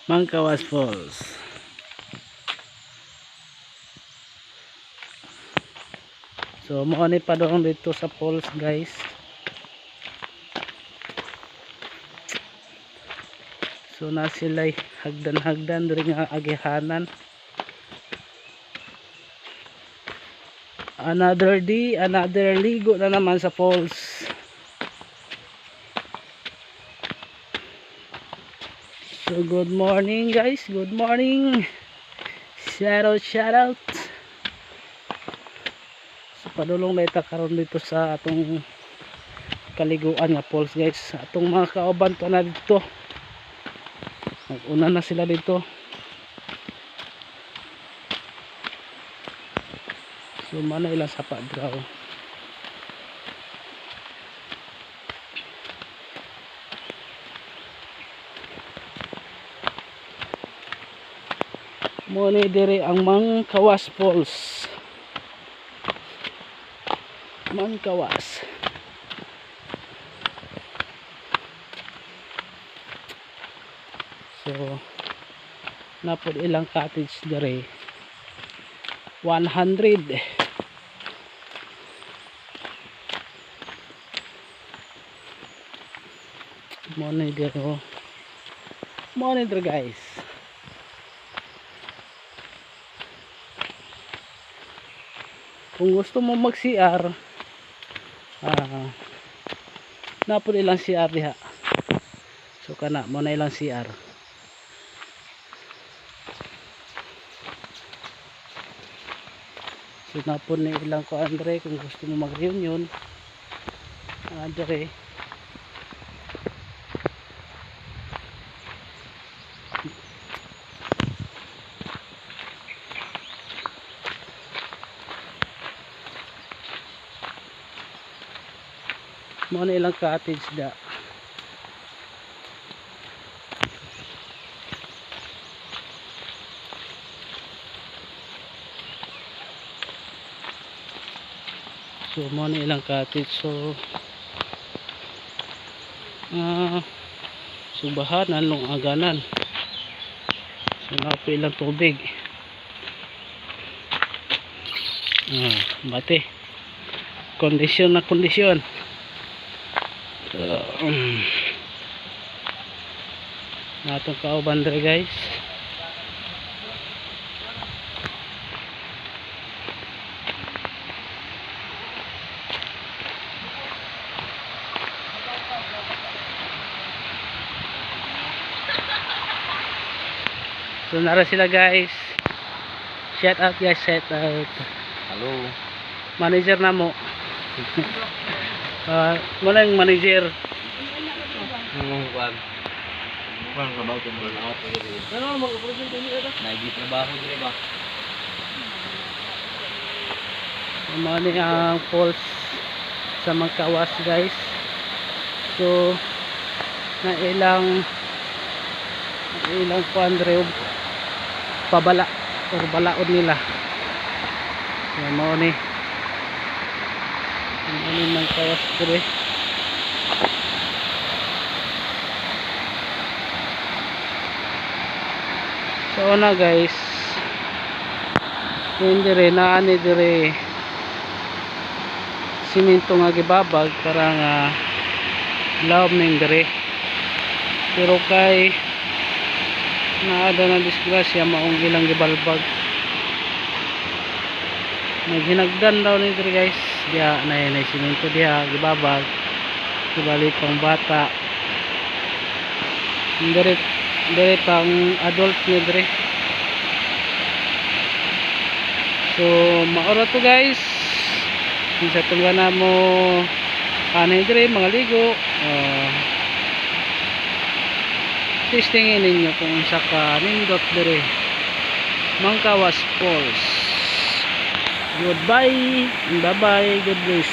Mangkawas Falls. So mo ni pa doon dito sa falls guys. So na sila'y hagdan-hagdan diri nga agihanan. Another day, another ligo na naman sa falls. So good morning guys, good morning. Shout out. So padulong na ita karon dito sa atong kaliguan nga falls guys. Atong mga kauban to na dito. Una na sila dito. So mana ilang sapa draw. Mo ni diri ang Mangkawas Falls. Mangkawas. So napod ilang cottage diri. 100. Monitor guys. Kung gusto mo mag CR, napod ilang CR diha. So kana mo na ilang CR. So napod ni ilang ko Andre kung gusto mo mag reunion. Andre. Mo na ilang cottage da. So mo na ilang cottage. So subahanan long aganan. So napo ilang tubig. Bate. Kondisyon na kondisyon. Natong kauban dere guys. So nara sila guys. Shout out guys, shout out. Hello. Manager na mo. Muna yung manager. Kuan trabaho ko burn out diri. Ano mag-present din ito? Nagi trabaho diri ba? Muna ang falls sa Mangkawas guys. So na ilang kuandre pabala or balaod nila. So mo ni Mangkawas diri. So na guys, yun dire naani dire simento nga gibabag para nga lawom ning dire. Pero kay naada na disgrasya maong ilang gibalbag. Naghinagdan daw ni dire guys. Diya na simento diya gibabag. Gibali pang bata. Dire pang adult ni dire. So maora to guys. Sa tungga na mo anay dire mga ligo. Testingin ninyo kung sa ka nindot dire. Mangkawas Falls. Goodbye. Bye bye. God bless.